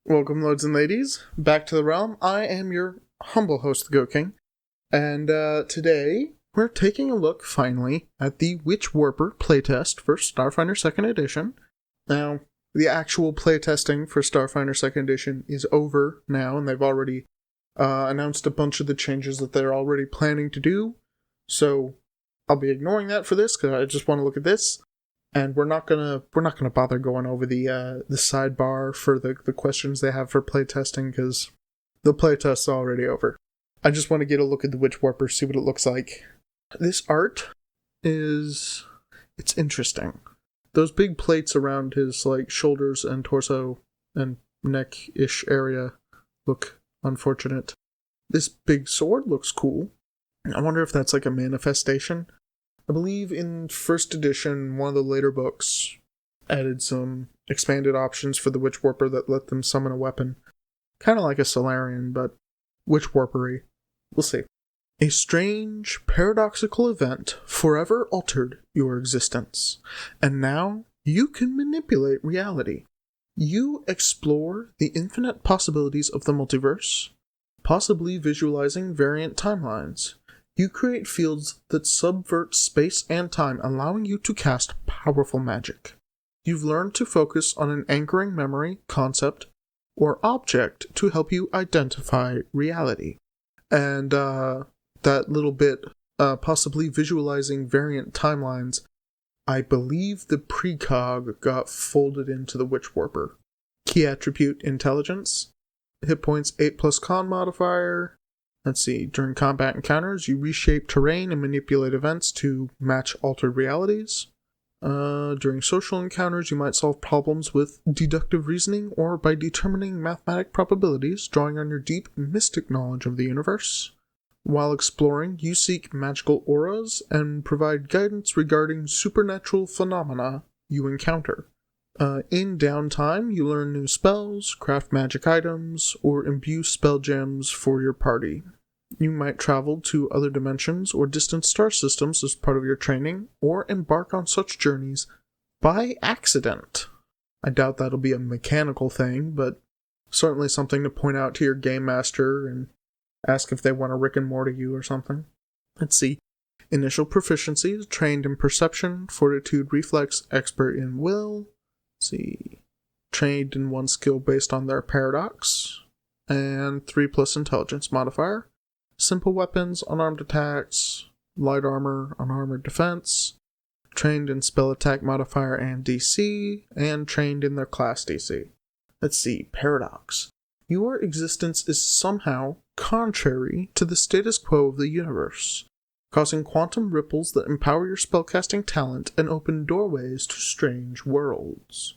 Welcome, lords and ladies, back to the realm. I am your humble host, the Goat King, and today we're taking a look, finally, at the Witchwarper playtest for Starfinder 2nd Edition. Now, the actual playtesting for Starfinder 2nd Edition is over now, and they've already announced a bunch of the changes that they're already planning to do, so I'll be ignoring that for this, because I just want to look at this. And we're not gonna bother going over the sidebar for the questions they have for playtesting, because the playtest's already over. I just want to get a look at the Witchwarper, see what it looks like. This art it's interesting. Those big plates around his shoulders and torso and neck-ish area look unfortunate. This big sword looks cool. I wonder if that's like a manifestation. I believe in 1st edition, one of the later books added some expanded options for the Witchwarper that let them summon a weapon. Kind of like a Solarian, but Witchwarpery. We'll see. A strange, paradoxical event forever altered your existence, and now you can manipulate reality. You explore the infinite possibilities of the multiverse, possibly visualizing variant timelines. You create fields that subvert space and time, allowing you to cast powerful magic. You've learned to focus on an anchoring memory, concept, or object to help you identify reality. And that little bit, possibly visualizing variant timelines, I believe the precog got folded into the Witchwarper. Key attribute, intelligence. Hit points 8+ con modifier. Let's see, during combat encounters, you reshape terrain and manipulate events to match altered realities. During social encounters, you might solve problems with deductive reasoning or by determining mathematic probabilities, drawing on your deep mystic knowledge of the universe. While exploring, you seek magical auras and provide guidance regarding supernatural phenomena you encounter. In downtime, you learn new spells, craft magic items, or imbue spell gems for your party. You might travel to other dimensions or distant star systems as part of your training, or embark on such journeys by accident. I doubt that'll be a mechanical thing, but certainly something to point out to your game master and ask if they want to Rick and Morty you or something. Let's see. Initial proficiencies, trained in perception, fortitude, reflex, expert in will. Let's see. Trained in one skill based on their paradox. And 3+ intelligence modifier. Simple weapons, unarmed attacks, light armor, unarmored defense, trained in spell attack modifier and DC, and trained in their class DC. Let's see, paradox. Your existence is somehow contrary to the status quo of the universe, causing quantum ripples that empower your spellcasting talent and open doorways to strange worlds.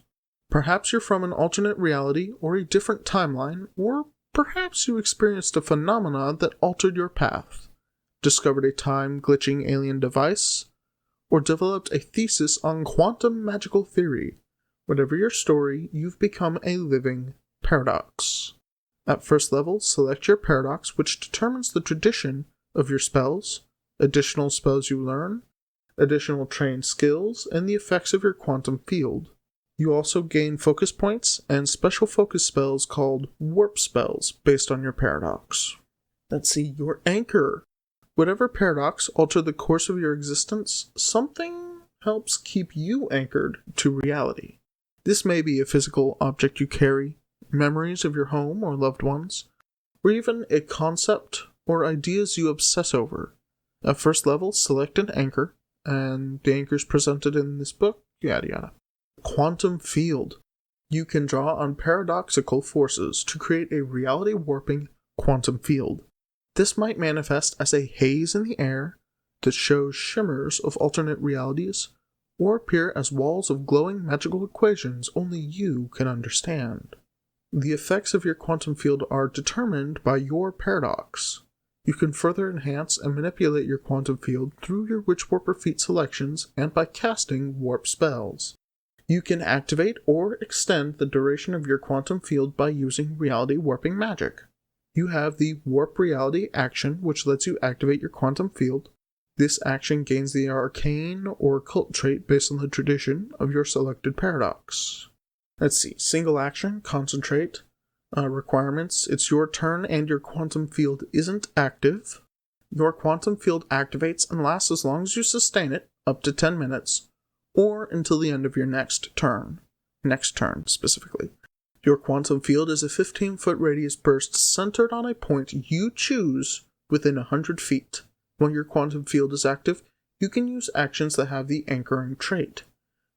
Perhaps you're from an alternate reality or a different timeline, or perhaps you experienced a phenomena that altered your path, discovered a time-glitching alien device, or developed a thesis on quantum magical theory. Whatever your story, you've become a living paradox. At first level, select your paradox, which determines the tradition of your spells, additional spells you learn, additional trained skills, and the effects of your quantum field. You also gain focus points and special focus spells called warp spells based on your paradox. Let's see, your anchor. Whatever paradox altered the course of your existence, something helps keep you anchored to reality. This may be a physical object you carry, memories of your home or loved ones, or even a concept or ideas you obsess over. At first level, select an anchor, and the anchors presented in this book, yada yada. Quantum field. You can draw on paradoxical forces to create a reality-warping quantum field. This might manifest as a haze in the air that shows shimmers of alternate realities, or appear as walls of glowing magical equations only you can understand. The effects of your quantum field are determined by your paradox. You can further enhance and manipulate your quantum field through your Witchwarper feat selections and by casting warp spells. You can activate or extend the duration of your quantum field by using reality warping magic. You have the Warp Reality action, which lets you activate your quantum field. This action gains the arcane or occult trait based on the tradition of your selected paradox. Let's see, single action, concentrate. requirements. It's your turn and your quantum field isn't active. Your quantum field activates and lasts as long as you sustain it, up to 10 minutes, or until the end of your next turn. Next turn, specifically. Your quantum field is a 15-foot radius burst centered on a point you choose within 100 feet. When your quantum field is active, you can use actions that have the anchoring trait.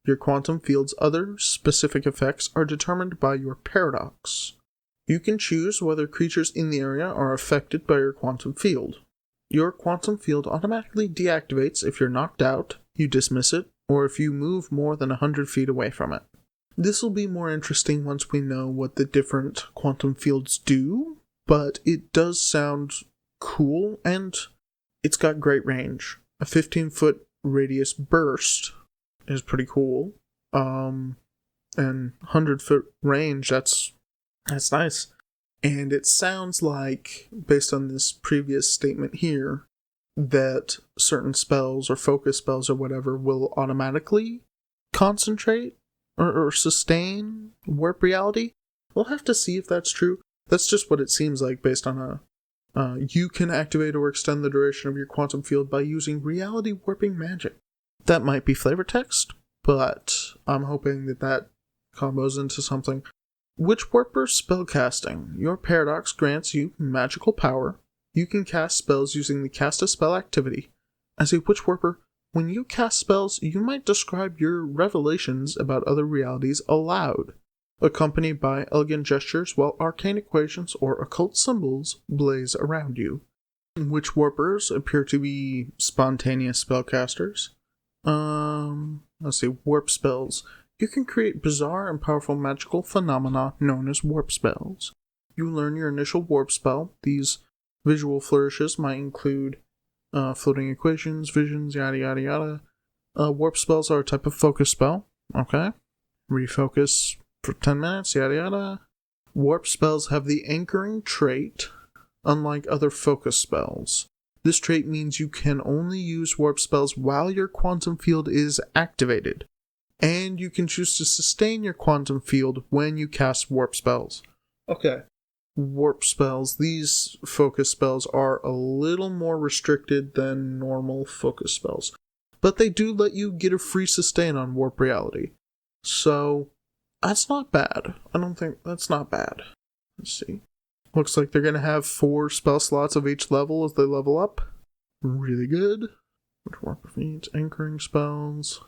Your quantum field's other specific effects are determined by your paradox. You can choose whether creatures in the area are affected by your quantum field. Your quantum field automatically deactivates if you're knocked out, you dismiss it, or if you move more than 100 feet away from it. This will be more interesting once we know what the different quantum fields do, but it does sound cool, and it's got great range. A 15-foot radius burst is pretty cool. And 100-foot range, that's nice. And it sounds like, based on this previous statement here, that certain spells or focus spells or whatever will automatically concentrate or sustain warp reality. We'll have to see if that's true. That's just what it seems like based on you can activate or extend the duration of your quantum field by using reality warping magic. That might be flavor text, but I'm hoping that combos into something. Witchwarper spellcasting. Your paradox grants you magical power. You can cast spells using the cast a spell activity. As a Witchwarper, when you cast spells, you might describe your revelations about other realities aloud, accompanied by elegant gestures while arcane equations or occult symbols blaze around you. Witchwarpers appear to be spontaneous spellcasters. Let's see, warp spells. You can create bizarre and powerful magical phenomena known as warp spells. You learn your initial warp spell. These visual flourishes might include floating equations, visions, yada yada yada. Warp spells are a type of focus spell. Okay. Refocus for 10 minutes, yada yada. Warp spells have the anchoring trait, unlike other focus spells. This trait means you can only use warp spells while your quantum field is activated, and you can choose to sustain your quantum field when you cast warp spells. Okay. Warp spells, these focus spells are a little more restricted than normal focus spells, but they do let you get a free sustain on warp reality. So, that's not bad. I don't think that's not bad. Let's see. Looks like they're going to have 4 spell slots of each level as they level up. Really good. Witchwarper feats, anchoring spells.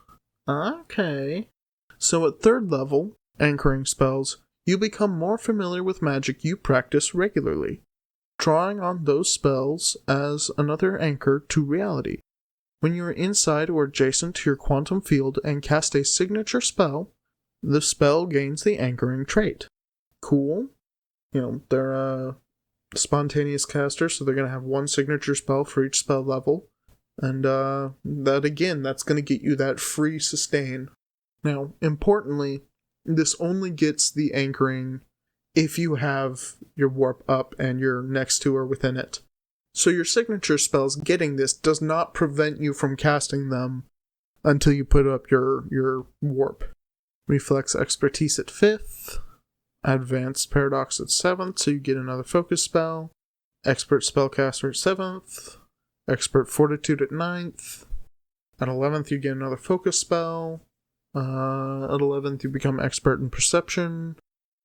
Okay. So at 3rd level, anchoring spells, you become more familiar with magic you practice regularly, drawing on those spells as another anchor to reality. When you are inside or adjacent to your quantum field and cast a signature spell, the spell gains the anchoring trait. Cool. They're spontaneous casters, so they're going to have 1 signature spell for each spell level. And that's going to get you that free sustain. Now, importantly, this only gets the anchoring if you have your warp up and your next 2 are within it. So your signature spells getting this does not prevent you from casting them until you put up your warp. Reflex expertise at 5th. Advanced paradox at 7th, so you get another focus spell. Expert spellcaster at 7th. Expert fortitude at 9th. At 11th, you get another focus spell. At 11th, you become expert in perception.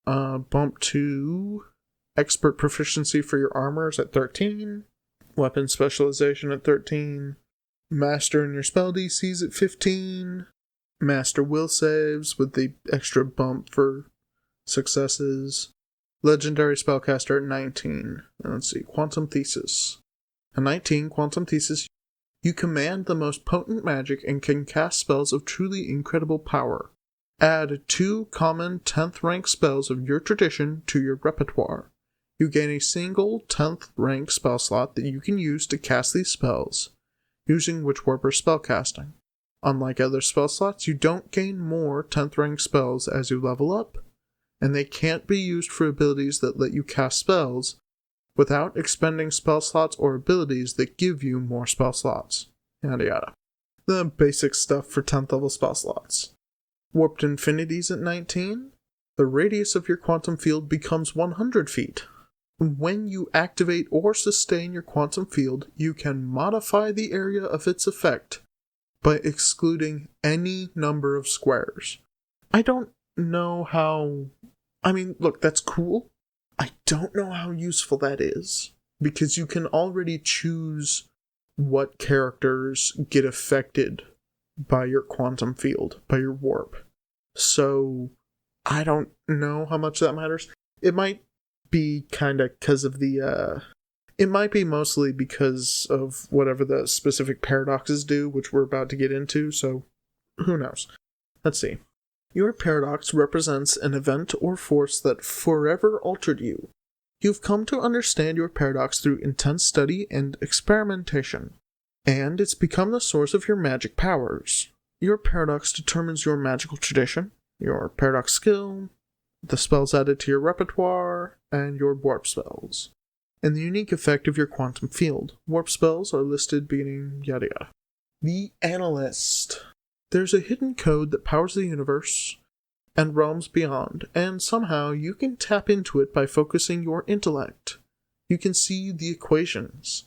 Bump to expert proficiency for your armors at 13. Weapon specialization at 13. Master in your spell DCs at 15. Master will saves with the extra bump for successes. Legendary spellcaster at 19. And let's see, Quantum Thesis. At 19, Quantum Thesis, you command the most potent magic and can cast spells of truly incredible power. Add 2 common 10th rank spells of your tradition to your repertoire. You gain a single 10th rank spell slot that you can use to cast these spells, using Witchwarper spellcasting. Unlike other spell slots, you don't gain more 10th rank spells as you level up, and they can't be used for abilities that let you cast spells without expending spell slots or abilities that give you more spell slots. Yada yada. The basic stuff for 10th level spell slots. Warped Infinities at 19. the radius of your quantum field becomes 100 feet. When you activate or sustain your quantum field, you can modify the area of its effect by excluding any number of squares. I don't know how... I mean, look, that's cool. I don't know how useful that is, because you can already choose what characters get affected by your quantum field, by your warp. So, I don't know how much that matters. It might be kind of because of the, it might be mostly because of whatever the specific paradoxes do, which we're about to get into, so who knows. Let's see. Your paradox represents an event or force that forever altered you. You've come to understand your paradox through intense study and experimentation, and it's become the source of your magic powers. Your paradox determines your magical tradition, your paradox skill, the spells added to your repertoire, and your warp spells, and the unique effect of your quantum field. Warp spells are listed beginning yada yada. The Analyst. There's a hidden code that powers the universe and realms beyond, and somehow you can tap into it by focusing your intellect. You can see the equations.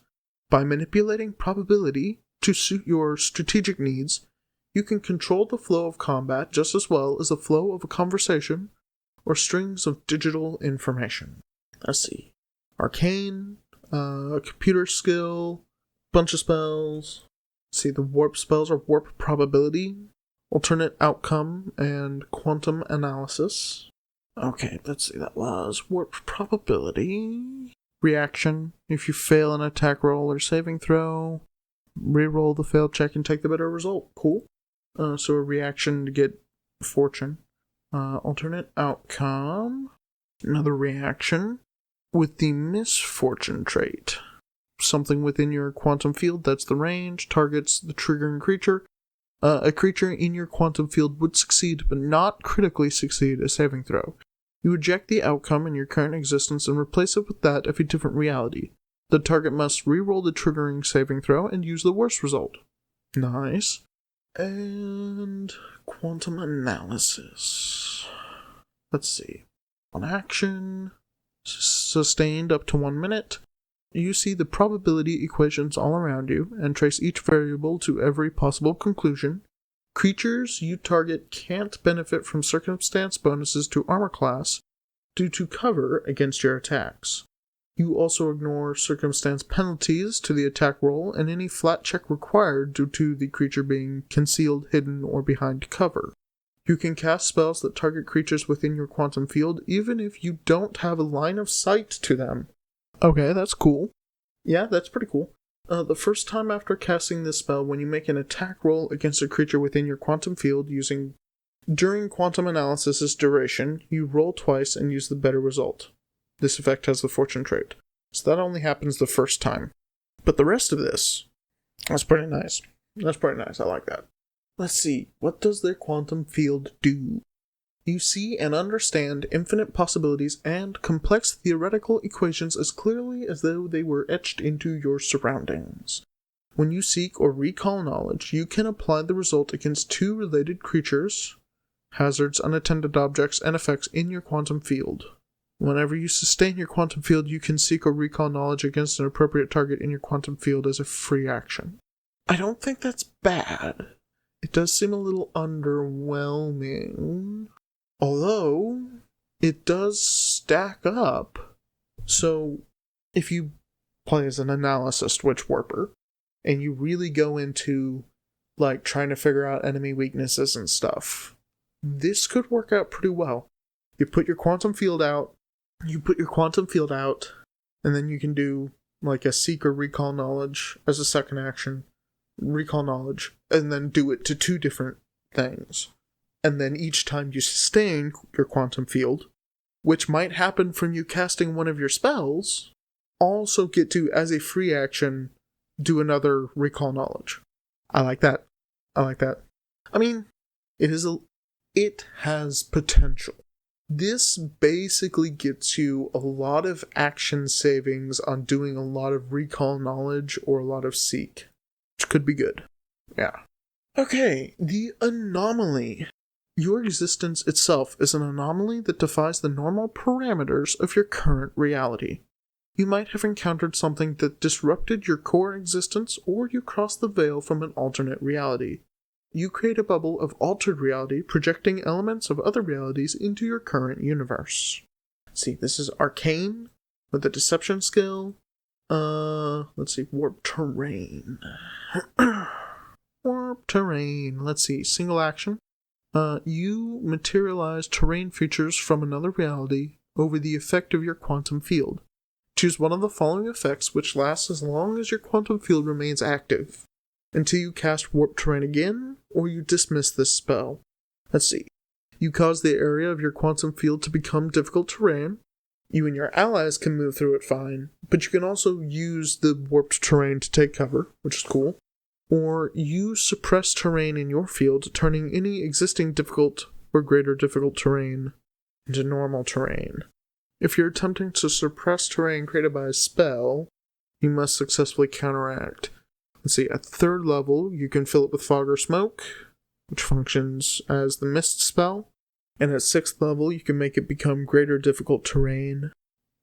By manipulating probability to suit your strategic needs, you can control the flow of combat just as well as the flow of a conversation or strings of digital information. Let's see. Arcane, computer skill, bunch of spells. Let's see, the warp spells are warp probability, alternate outcome, and quantum analysis. Okay, let's see, that was warp probability. Reaction, if you fail an attack roll or saving throw, reroll the failed check and take the better result. Cool. So a reaction to get fortune. Alternate outcome, another reaction with the misfortune trait. Something within your quantum field, that's the range, targets the triggering creature. A creature in your quantum field would succeed, but not critically succeed a saving throw. You eject the outcome in your current existence and replace it with that of a different reality. The target must reroll the triggering saving throw and use the worst result. Nice. And quantum analysis. Let's see. On action, sustained up to 1 minute. You see the probability equations all around you and trace each variable to every possible conclusion. Creatures you target can't benefit from circumstance bonuses to armor class due to cover against your attacks. You also ignore circumstance penalties to the attack roll and any flat check required due to the creature being concealed, hidden, or behind cover. You can cast spells that target creatures within your quantum field even if you don't have a line of sight to them. Okay, that's cool. Yeah, that's pretty cool. The first time after casting this spell, when you make an attack roll against a creature within your quantum field during quantum analysis's duration, you roll twice and use the better result. This effect has the fortune trait, so that only happens the first time. But the rest of this, that's pretty nice. That's pretty nice, I like that. Let's see, what does their quantum field do? You see and understand infinite possibilities and complex theoretical equations as clearly as though they were etched into your surroundings. When you seek or recall knowledge, you can apply the result against two related creatures, hazards, unattended objects, and effects in your quantum field. Whenever you sustain your quantum field, you can seek or recall knowledge against an appropriate target in your quantum field as a free action. I don't think that's bad. It does seem a little underwhelming. Although, it does stack up. So, if you play as an analyst Witchwarper, and you really go into, like, trying to figure out enemy weaknesses and stuff, this could work out pretty well. You put your quantum field out, and then you can do, like, a seek or recall knowledge as a second action, recall knowledge, and then do it to two different things. And then each time you sustain your quantum field, which might happen from you casting one of your spells, also get to, as a free action, do another recall knowledge. I like that. I mean, it has potential. This basically gets you a lot of action savings on doing a lot of recall knowledge or a lot of seek, which could be good. Yeah. Okay, the anomaly. Your existence itself is an anomaly that defies the normal parameters of your current reality. You might have encountered something that disrupted your core existence, or you crossed the veil from an alternate reality. You create a bubble of altered reality, projecting elements of other realities into your current universe. Let's see, this is Arcane, with a Deception skill. Let's see, Warp Terrain. Warp Terrain, let's see, single action. You materialize terrain features from another reality over the effect of your quantum field. Choose one of the following effects, which lasts as long as your quantum field remains active, until you cast Warp Terrain again, or you dismiss this spell. Let's see. You cause the area of your quantum field to become difficult terrain. You and your allies can move through it fine, but you can also use the warped terrain to take cover, which is cool. Or you suppress terrain in your field, turning any existing difficult or greater difficult terrain into normal terrain. If you're attempting to suppress terrain created by a spell, you must successfully counteract. Let's see, at 3rd level, you can fill it with fog or smoke, which functions as the mist spell. And at 6th level, you can make it become greater difficult terrain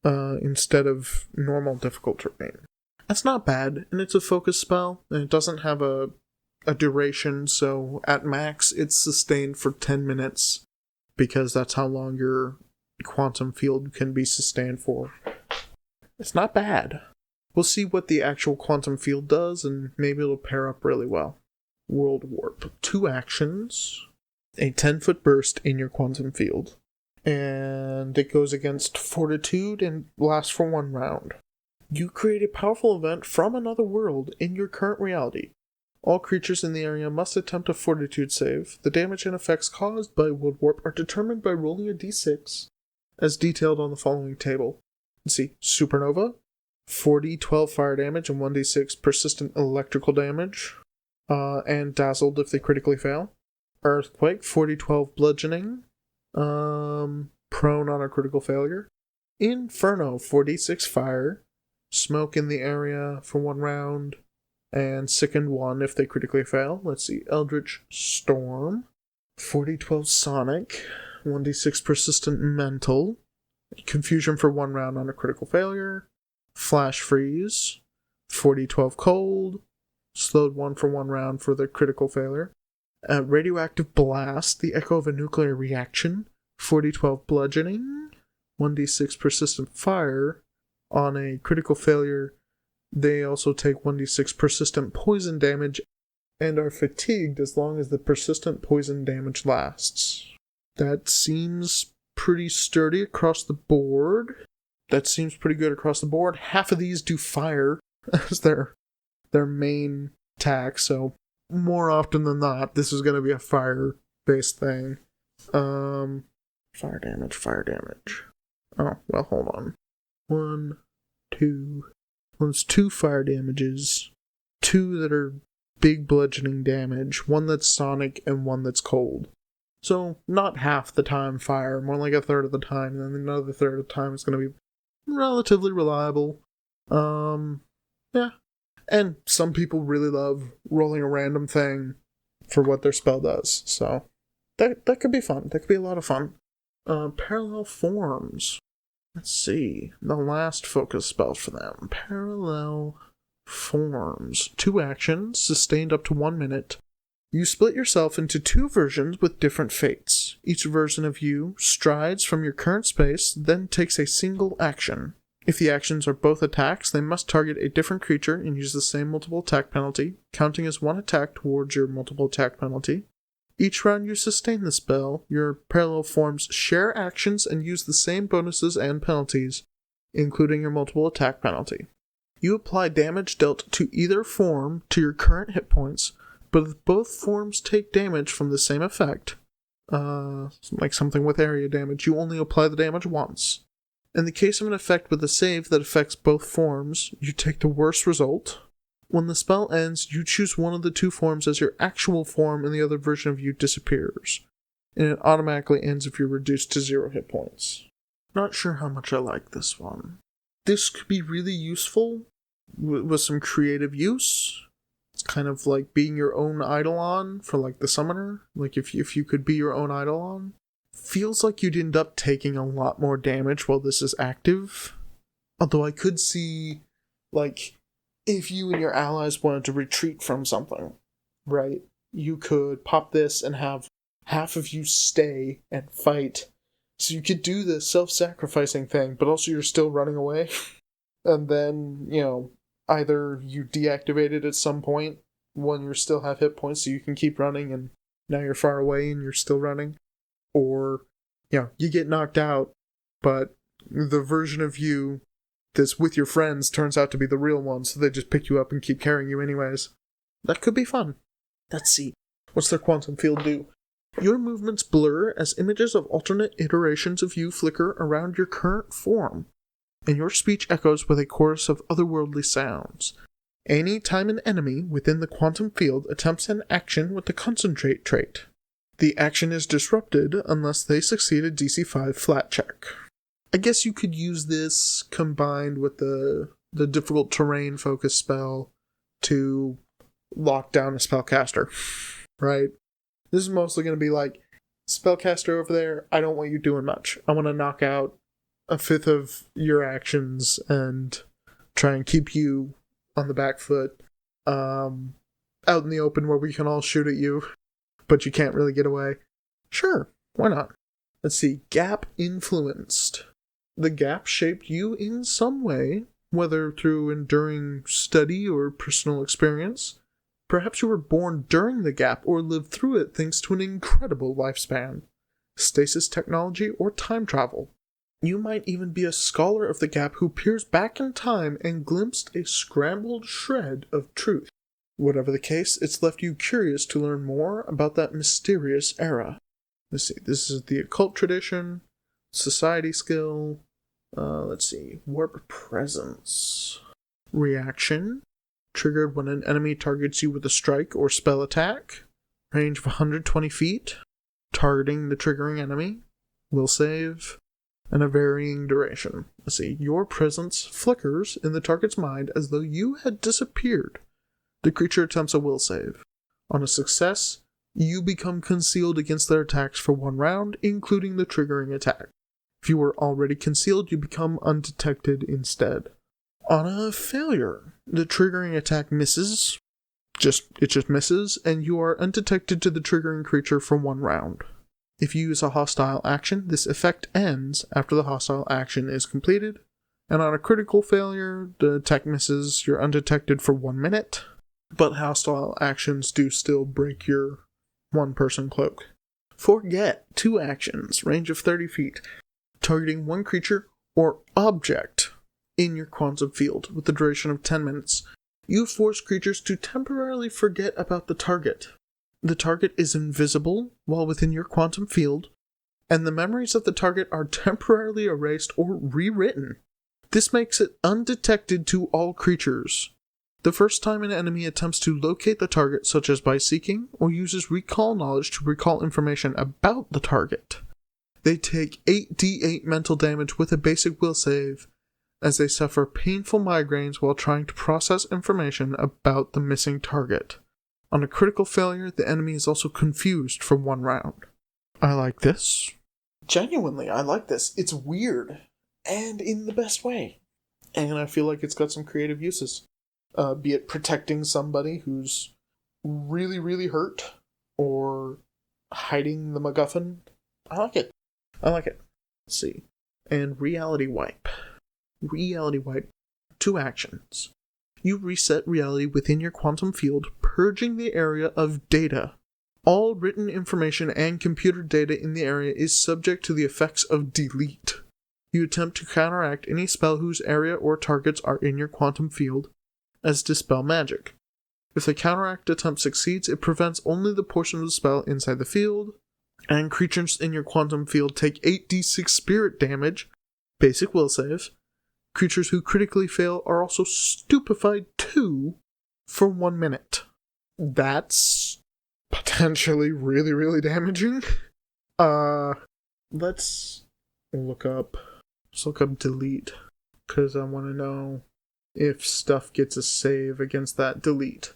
instead of normal difficult terrain. That's not bad, and it's a focus spell, and it doesn't have a duration, so at max it's sustained for 10 minutes, because that's how long your quantum field can be sustained for. It's not bad. We'll see what the actual quantum field does, and maybe it'll pair up really well. World Warp. 2 actions. A 10-foot burst in your quantum field. And it goes against Fortitude and lasts for 1 round. You create a powerful event from another world in your current reality. All creatures in the area must attempt a Fortitude save. The damage and effects caused by World Warp are determined by rolling a d6, as detailed on the following table. Let's see. Supernova. 4d12 fire damage and 1d6 persistent electrical damage. And Dazzled if they critically fail. Earthquake, 4d12 bludgeoning. Prone on a critical failure. Inferno, 4d6 fire. Smoke in the area for 1 round. And Sickened 1 if they critically fail. Let's see. Eldritch Storm. 4d12 sonic. 1d6 persistent mental. Confusion for 1 round on a critical failure. Flash freeze. 4d12 cold. Slowed 1 for 1 round for the critical failure. Radioactive blast. The echo of a nuclear reaction. 4d12 bludgeoning. 1d6 persistent fire. On a critical failure, they also take 1d6 persistent poison damage and are fatigued as long as the persistent poison damage lasts. That seems pretty sturdy across the board. Half of these do fire as their main attack, so more often than not, this is going to be a fire-based thing. Fire damage. Oh, well, hold on. 1, 2. Well, it's 2 fire damages. 2 that are big bludgeoning damage. 1 that's sonic and 1 that's cold. So, not half the time fire, more like a third of the time, and then another third of the time is going to be relatively reliable. Yeah. And some people really love rolling a random thing for what their spell does. So, that could be fun. That could be a lot of fun. Parallel forms. Let's see. The last focus spell for them. Parallel forms. 2 actions, sustained up to 1 minute. You split yourself into 2 versions with different fates. Each version of you strides from your current space, then takes a single action. If the actions are both attacks, they must target a different creature and use the same multiple attack penalty, counting as 1 attack towards your multiple attack penalty. Each round you sustain the spell, your parallel forms share actions and use the same bonuses and penalties, including your multiple attack penalty. You apply damage dealt to either form to your current hit points, but if both forms take damage from the same effect, like something with area damage, you only apply the damage once. In the case of an effect with a save that affects both forms, you take the worst result. When the spell ends, you choose one of the 2 forms as your actual form and the other version of you disappears. And it automatically ends if you're reduced to 0 hit points. Not sure how much I like this one. This could be really useful with some creative use. It's kind of like being your own Eidolon for like the summoner. Like if you could be your own Eidolon. Feels like you'd end up taking a lot more damage while this is active. Although I could see, like, if you and your allies wanted to retreat from something, right? You could pop this and have half of you stay and fight. So you could do the self-sacrificing thing, but also you're still running away. And then, either you deactivate it at some point when you still have hit points so you can keep running and now you're far away and you're still running. Or, you get knocked out, but the version of you that's with your friends turns out to be the real one, so they just pick you up and keep carrying you anyways. That could be fun. Let's see. What's their quantum field do? Your movements blur as images of alternate iterations of you flicker around your current form, and your speech echoes with a chorus of otherworldly sounds. Any time an enemy within the quantum field attempts an action with the concentrate trait, the action is disrupted unless they succeed a DC 5 flat check. I guess you could use this combined with the difficult terrain focus spell to lock down a spellcaster, right? This is mostly going to be like, spellcaster over there, I don't want you doing much. I want to knock out a fifth of your actions and try and keep you on the back foot, out in the open where we can all shoot at you, but you can't really get away. Sure, why not? Let's see, gap influenced. The gap shaped you in some way, whether through enduring study or personal experience. Perhaps you were born during the gap or lived through it thanks to an incredible lifespan, stasis technology, or time travel. You might even be a scholar of the gap who peers back in time and glimpsed a scrambled shred of truth. Whatever the case, it's left you curious to learn more about that mysterious era. Let's see, this is the occult tradition, society skill, warp presence. Reaction. Triggered when an enemy targets you with a strike or spell attack. Range of 120 feet. Targeting the triggering enemy. Will save. And a varying duration. Let's see. Your presence flickers in the target's mind as though you had disappeared. The creature attempts a will save. On a success, you become concealed against their attacks for 1 round, including the triggering attack. If you were already concealed, you become undetected instead. On a failure, the triggering attack misses. It just misses, and you are undetected to the triggering creature for 1 round. If you use a hostile action, this effect ends after the hostile action is completed. And on a critical failure, the attack misses, you're undetected for 1 minute. But hostile actions do still break your 1-person cloak. Forget 2 actions, range of 30 feet. Targeting 1 creature or object in your quantum field with the duration of 10 minutes. You force creatures to temporarily forget about the target. The target is invisible while within your quantum field, and the memories of the target are temporarily erased or rewritten. This makes it undetected to all creatures. The first time an enemy attempts to locate the target, such as by seeking, or uses recall knowledge to recall information about the target, they take 8d8 mental damage with a basic will save, as they suffer painful migraines while trying to process information about the missing target. On a critical failure, the enemy is also confused for 1 round. I like this. Genuinely, I like this. It's weird, and in the best way. And I feel like it's got some creative uses. Be it protecting somebody who's really, really hurt, or hiding the MacGuffin. I like it. Let's see. And Reality Wipe. Reality Wipe. 2 actions. You reset reality within your quantum field, purging the area of data. All written information and computer data in the area is subject to the effects of delete. You attempt to counteract any spell whose area or targets are in your quantum field as Dispel Magic. If the counteract attempt succeeds, it prevents only the portion of the spell inside the field, and creatures in your quantum field take 8d6 spirit damage, basic will save. Creatures who critically fail are also stupefied too for 1 minute. That's potentially really, really damaging. Let's look up delete, because I want to know if stuff gets a save against that delete.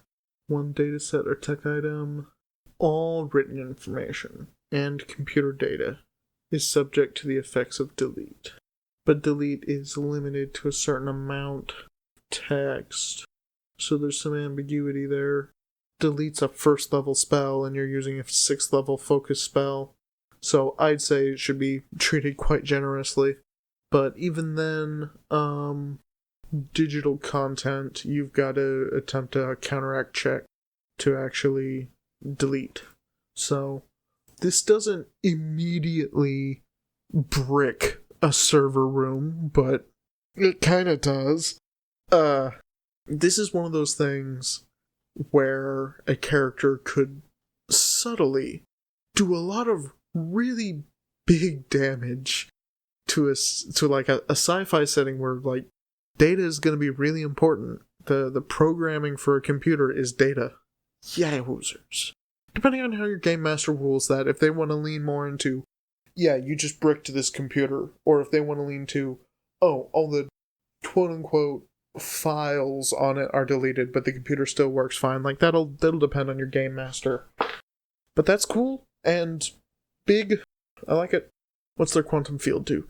one dataset or tech item. All written information and computer data is subject to the effects of delete. But delete is limited to a certain amount of text, so there's some ambiguity there. Delete's a first level spell and you're using a 6th level focus spell, so I'd say it should be treated quite generously. But even then, digital content, you've got to attempt a counteract check to actually delete. So this doesn't immediately brick a server room, but it kind of does. This is one of those things where a character could subtly do a lot of really big damage to a sci-fi setting where like data is going to be really important. The programming for a computer is data. Yowzers. Depending on how your game master rules that, if they want to lean more into, yeah, you just bricked this computer, or if they want to lean to, oh, all the quote-unquote files on it are deleted, but the computer still works fine, like that'll depend on your game master. But that's cool, and big. I like it. What's their quantum field do?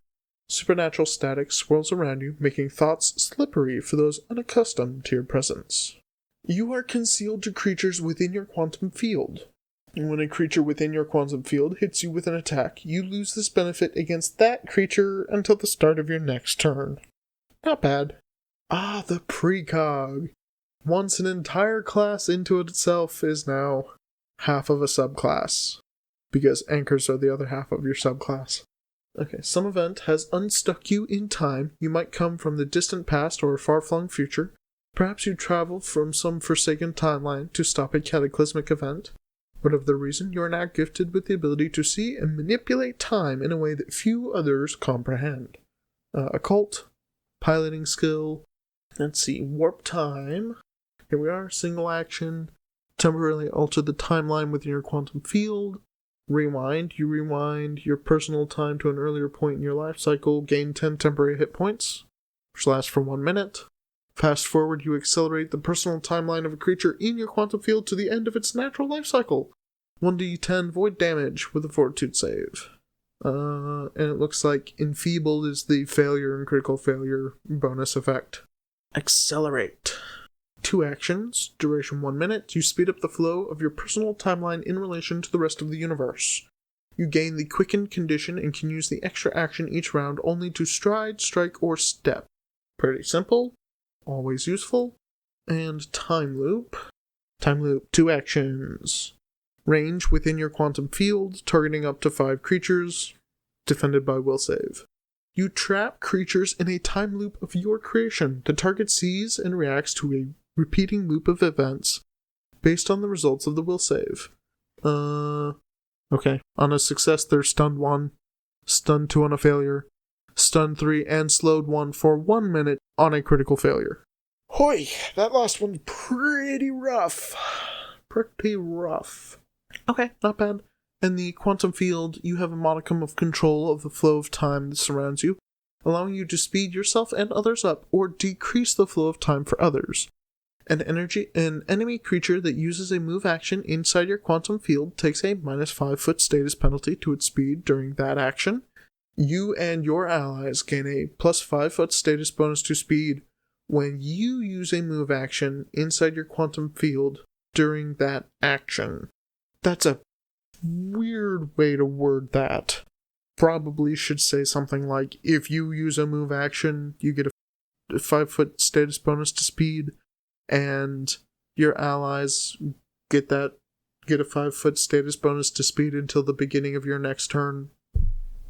Supernatural static swirls around you, making thoughts slippery for those unaccustomed to your presence. You are concealed to creatures within your quantum field. When a creature within your quantum field hits you with an attack, you lose this benefit against that creature until the start of your next turn. Not bad. Ah, the precog. Once an entire class into itself is now half of a subclass, because anchors are the other half of your subclass. Okay, some event has unstuck you in time. You might come from the distant past or far-flung future. Perhaps you travel from some forsaken timeline to stop a cataclysmic event. Whatever the reason, you are now gifted with the ability to see and manipulate time in a way that few others comprehend. Occult, piloting skill, let's see, warp time. Here we are, single action, temporarily alter the timeline within your quantum field. Rewind, you rewind your personal time to an earlier point in your life cycle, gain 10 temporary hit points, which lasts for 1 minute. Fast forward, you accelerate the personal timeline of a creature in your quantum field to the end of its natural life cycle. 1d10 void damage with a fortitude save. And it looks like Enfeebled is the failure and critical failure bonus effect. Accelerate. 2 actions, duration 1 minute. You speed up the flow of your personal timeline in relation to the rest of the universe. You gain the quickened condition and can use the extra action each round only to stride, strike, or step. Pretty simple. Always useful. And time loop. Time loop, 2 actions. Range within your quantum field, targeting up to 5 creatures, defended by will save. You trap creatures in a time loop of your creation. The target sees and reacts to a repeating loop of events based on the results of the will save. Okay. On a success, they're stunned 1, stunned 2 on a failure, stunned 3, and slowed 1 for 1 minute on a critical failure. Hoi! That last one's pretty rough. Pretty rough. Okay, not bad. In the quantum field, you have a modicum of control of the flow of time that surrounds you, allowing you to speed yourself and others up, or decrease the flow of time for others. An enemy creature that uses a move action inside your quantum field takes a -5 foot status penalty to its speed during that action. You and your allies gain a +5 foot status bonus to speed when you use a move action inside your quantum field during that action. That's a weird way to word that. Probably should say something like, if you use a move action, you get a 5 foot status bonus to speed, and your allies get a 5 foot status bonus to speed until the beginning of your next turn.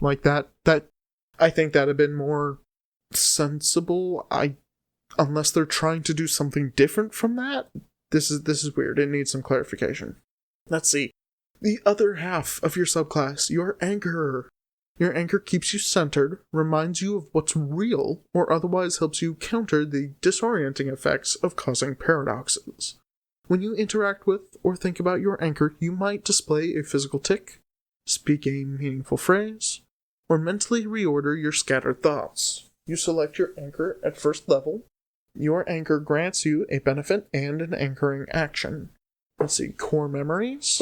Like that. I think that'd have been more sensible. Unless they're trying to do something different from that. This is weird. It needs some clarification. Let's see. The other half of your subclass, your anchor. Your anchor keeps you centered, reminds you of what's real, or otherwise helps you counter the disorienting effects of causing paradoxes. When you interact with or think about your anchor, you might display a physical tick, speak a meaningful phrase, or mentally reorder your scattered thoughts. You select your anchor at first level, Your anchor grants you a benefit and an anchoring action. Let's see, core memories.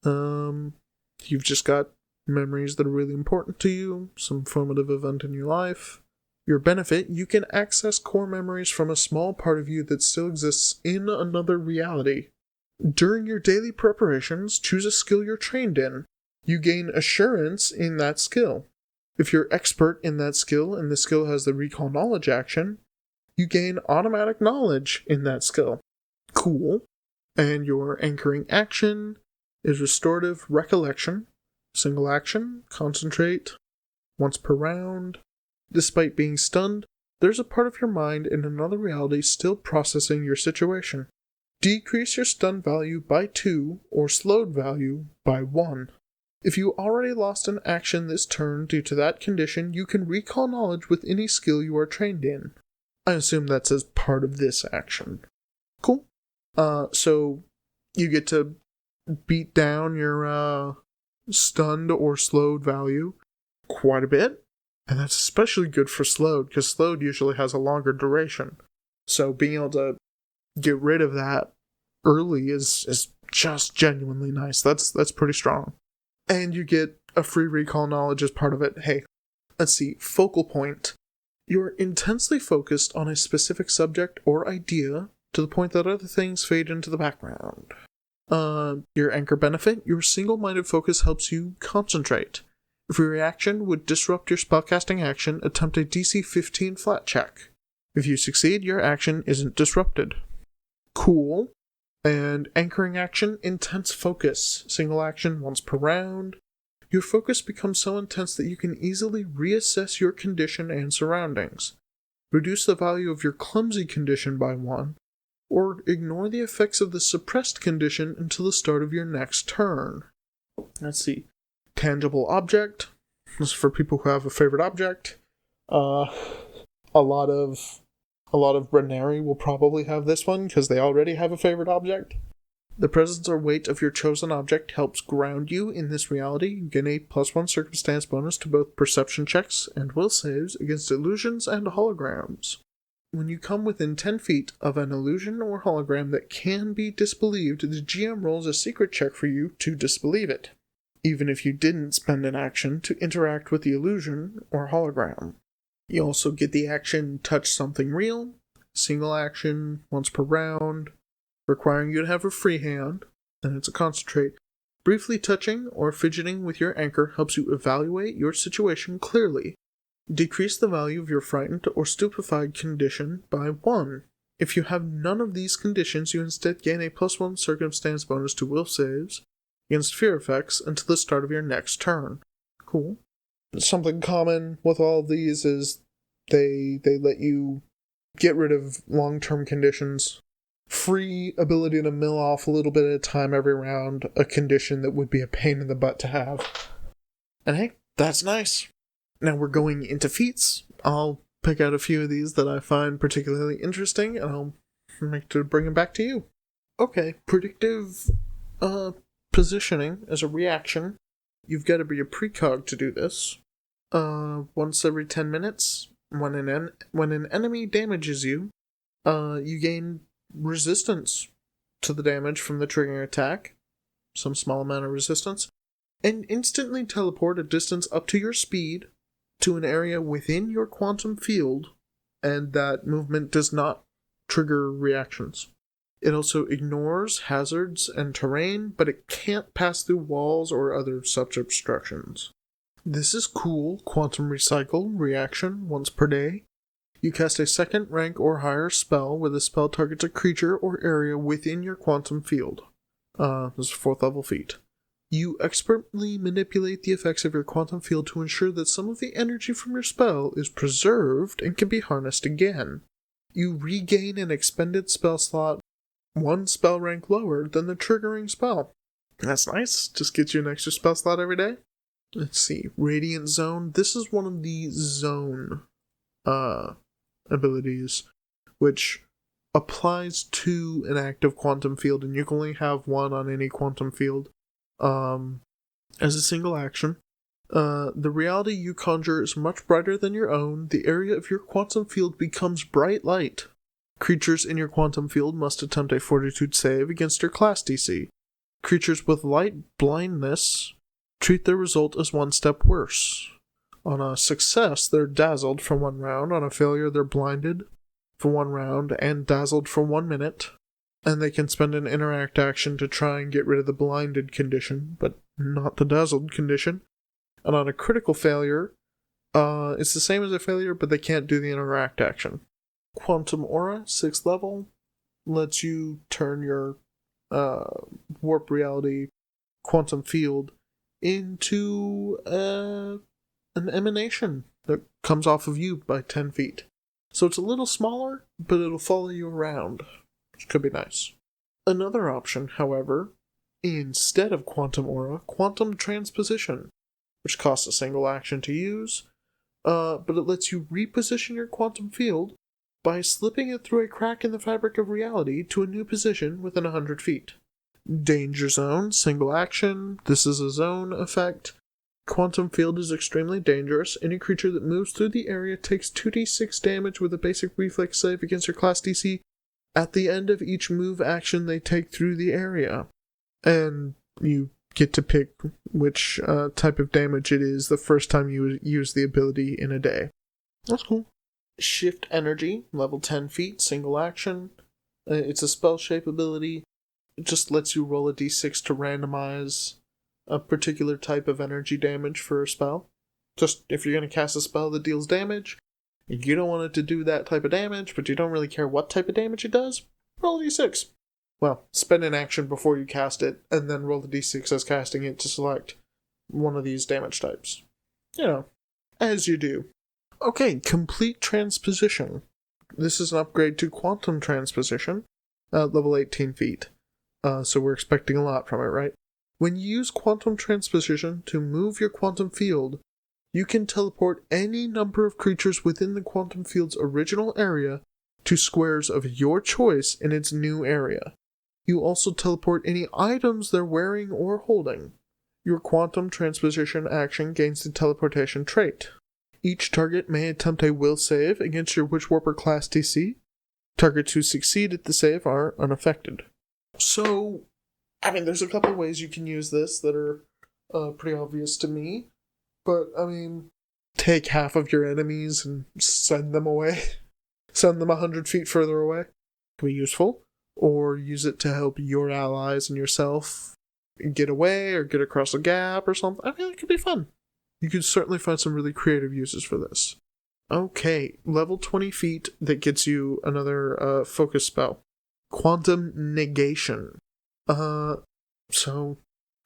You've just got memories that are really important to you, some formative event in your life. Your benefit, you can access core memories from a small part of you that still exists in another reality. During your daily preparations, choose a skill you're trained in. You gain assurance in that skill. If you're expert in that skill and the skill has the recall knowledge action, you gain automatic knowledge in that skill. Cool. And your anchoring action is restorative recollection. Single action, concentrate, once per round. Despite being stunned, there's a part of your mind in another reality still processing your situation. Decrease your stun value by 2 or slowed value by 1. If you already lost an action this turn due to that condition, you can recall knowledge with any skill you are trained in. I assume that's as part of this action. Cool. So you get to beat down your stunned or slowed value quite a bit. And that's especially good for slowed, because slowed usually has a longer duration. So being able to get rid of that early is just genuinely nice. That's pretty strong. And you get a free recall knowledge as part of it. Hey, let's see, focal point. You're intensely focused on a specific subject or idea to the point that other things fade into the background. Your anchor benefit, your single-minded focus helps you concentrate. If your reaction would disrupt your spellcasting action, attempt a DC 15 flat check. If you succeed, your action isn't disrupted. Cool. And anchoring action, intense focus. Single action once per round. Your focus becomes so intense that you can easily reassess your condition and surroundings. Reduce the value of your clumsy condition by 1, or ignore the effects of the suppressed condition until the start of your next turn. Let's see. Tangible object. This is for people who have a favorite object. A lot of Brenari will probably have this one because they already have a favorite object. The presence or weight of your chosen object helps ground you in this reality. You gain a +1 circumstance bonus to both perception checks and will saves against illusions and holograms. When you come within 10 feet of an illusion or hologram that can be disbelieved, the GM rolls a secret check for you to disbelieve it, even if you didn't spend an action to interact with the illusion or hologram. You also get the action Touch Something Real, single action, once per round, requiring you to have a free hand, and it's a concentrate. Briefly touching or fidgeting with your anchor helps you evaluate your situation clearly. Decrease the value of your frightened or stupefied condition by 1. If you have none of these conditions, you instead gain a +1 circumstance bonus to will saves against fear effects until the start of your next turn. Cool. Something common with all of these is they let you get rid of long-term conditions. Free ability to mill off a little bit at a time every round, a condition that would be a pain in the butt to have. And hey, that's nice. Now we're going into feats. I'll pick out a few of these that I find particularly interesting, and I'll make to bring them back to you. Okay, predictive positioning as a reaction. You've got to be a precog to do this. Once every 10 minutes, when an enemy damages you, you gain resistance to the damage from the triggering attack, some small amount of resistance, and instantly teleport a distance up to your speed to an area within your quantum field, and that movement does not trigger reactions. It also ignores hazards and terrain, but it can't pass through walls or other such obstructions. This is cool. Quantum Recycle reaction once per day. You cast a 2nd rank or higher spell where the spell targets a creature or area within your quantum field. This is a 4th level feat. You expertly manipulate the effects of your quantum field to ensure that some of the energy from your spell is preserved and can be harnessed again. You regain an expended spell slot 1 spell rank lower than the triggering spell. That's nice. Just gets you an extra spell slot every day. Let's see. Radiant Zone. This is one of the zone abilities, which applies to an active quantum field, and you can only have one on any quantum field. As a single action, the reality you conjure is much brighter than your own. The area of your quantum field becomes bright light. Creatures in your quantum field must attempt a fortitude save against your class DC. Creatures with light blindness treat their result as one step worse. On a success, they're dazzled for 1 round. On a failure, they're blinded for 1 round and dazzled for 1 minute. And they can spend an interact action to try and get rid of the blinded condition, but not the dazzled condition. And on a critical failure, it's the same as a failure, but they can't do the interact action. Quantum Aura, 6th level, lets you turn your warp reality quantum field into an emanation that comes off of you by 10 feet. So it's a little smaller, but it'll follow you around, which could be nice. Another option, however, instead of Quantum Aura, Quantum Transposition, which costs a single action to use, but it lets you reposition your quantum field by slipping it through a crack in the fabric of reality to a new position within 100 feet. Danger Zone, single action. This is a zone effect. Quantum field is extremely dangerous. Any creature that moves through the area takes 2d6 damage with a basic reflex save against your class DC at the end of each move action they take through the area. And you get to pick which type of damage it is the first time you use the ability in a day. That's cool. Shift Energy, level 10 feet, single action. It's a spell shape ability. It just lets you roll a d6 to randomize a particular type of energy damage for a spell. Just if you're going to cast a spell that deals damage, you don't want it to do that type of damage, but you don't really care what type of damage it does, roll a d6. Well, spend an action before you cast it, and then roll the d6 as casting it to select one of these damage types. You know, as you do. Okay, Complete Transposition. This is an upgrade to Quantum Transposition, level 18 feet. So we're expecting a lot from it, right? When you use Quantum Transposition to move your quantum field, you can teleport any number of creatures within the quantum field's original area to squares of your choice in its new area. You also teleport any items they're wearing or holding. Your Quantum Transposition action gains the teleportation trait. Each target may attempt a will save against your Witchwarper class DC. Targets who succeed at the save are unaffected. So, I mean, there's a couple ways you can use this that are pretty obvious to me. But, I mean, take half of your enemies and send them away. Send them 100 feet further away. Can be useful. Or use it to help your allies and yourself get away or get across a gap or something. I mean, it could be fun. You could certainly find some really creative uses for this. Okay, level 20 feet that gets you another focus spell. Quantum Negation. So,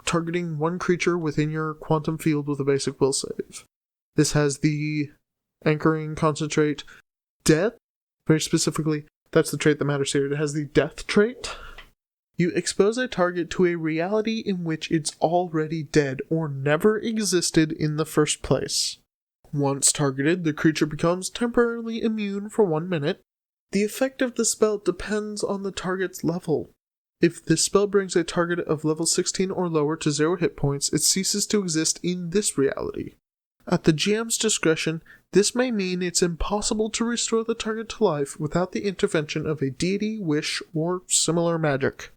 targeting one creature within your quantum field with a basic will save. This has the Anchoring, Concentrate, Death. Very specifically, that's the trait that matters here. It has the Death trait. You expose a target to a reality in which it's already dead or never existed in the first place. Once targeted, the creature becomes temporarily immune for 1 minute. The effect of the spell depends on the target's level. If this spell brings a target of level 16 or lower to 0 hit points, it ceases to exist in this reality. At the GM's discretion, this may mean it's impossible to restore the target to life without the intervention of a deity, wish, or similar magic.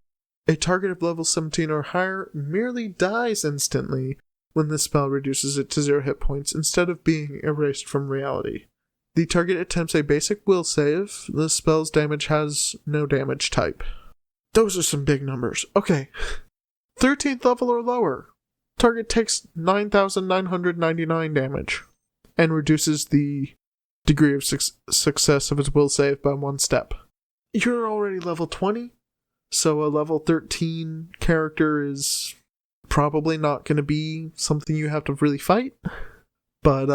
A target of level 17 or higher merely dies instantly when the spell reduces it to 0 hit points instead of being erased from reality. The target attempts a basic will save. The spell's damage has no damage type. Those are some big numbers. Okay. 13th level or lower. Target takes 9,999 damage and reduces the degree of success of its will save by 1 step. You're already level 20, so a level 13 character is probably not going to be something you have to really fight. But,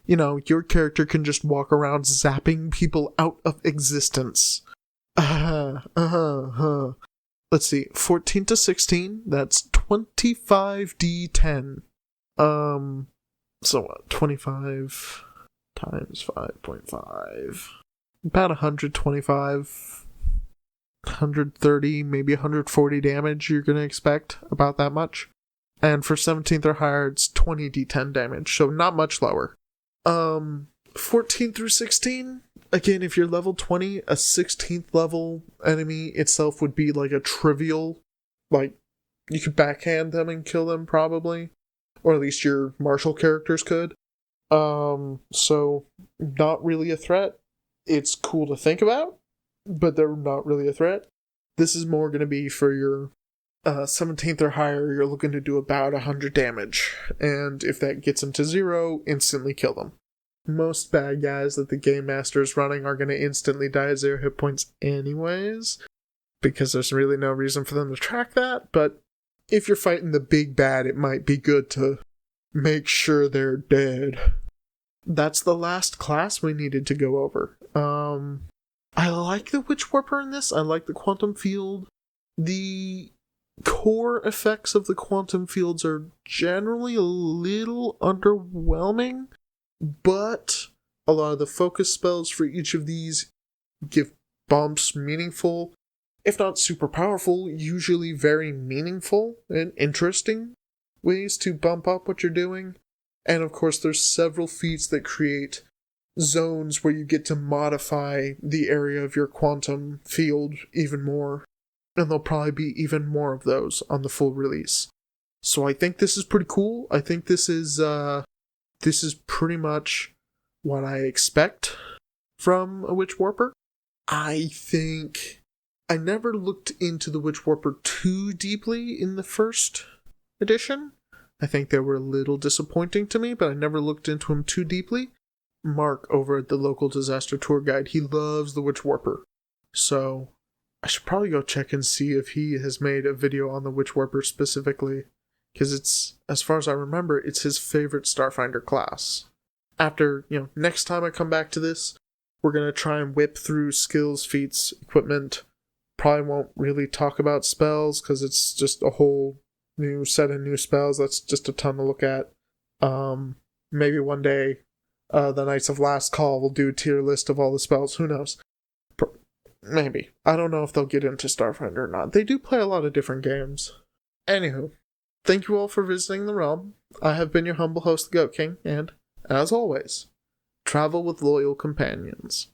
you know, your character can just walk around zapping people out of existence. Let's see, 14 to 16, that's 25d10. So what, 25 times 5.5. About 125, 130, maybe 140 damage you're going to expect, about that much. And for 17th or higher, it's 20d10 damage, so not much lower. 14 through 16, again, if you're level 20, a 16th level enemy itself would be like a trivial, like, you could backhand them and kill them probably. Or at least your martial characters could. So not really a threat. It's cool to think about, but they're not really a threat. This is more going to be for your 17th or higher. You're looking to do about 100 damage, and if that gets them to 0, instantly kill them. Most bad guys that the Game Master is running are going to instantly die at 0 hit points anyways, because there's really no reason for them to track that, but if you're fighting the big bad, it might be good to make sure they're dead. That's the last class we needed to go over. I like the Witchwarper in this. I like the quantum field. The core effects of the quantum fields are generally a little underwhelming, but a lot of the focus spells for each of these give bumps meaningful, if not super powerful, usually very meaningful and interesting ways to bump up what you're doing. And of course, there's several feats that create zones where you get to modify the area of your quantum field even more. And there'll probably be even more of those on the full release. So I think this is pretty cool. I think this is pretty much what I expect from a Witchwarper. I think I never looked into the Witchwarper too deeply in the first edition. I think they were a little disappointing to me, but I never looked into them too deeply. Mark over at the local disaster tour guide, he loves the Witchwarper. So I should probably go check and see if he has made a video on the Witchwarper specifically, because it's, as far as I remember, it's his favorite Starfinder class. After, next time I come back to this, we're going to try and whip through skills, feats, equipment. Probably won't really talk about spells, because it's just a whole new set of new spells. That's just a ton to look at. Maybe one day, the Knights of Last Call will do a tier list of all the spells. Who knows? Maybe. I don't know if they'll get into Starfinder or not. They do play a lot of different games. Anywho, thank you all for visiting the realm. I have been your humble host, the Goat King, and, as always, travel with loyal companions.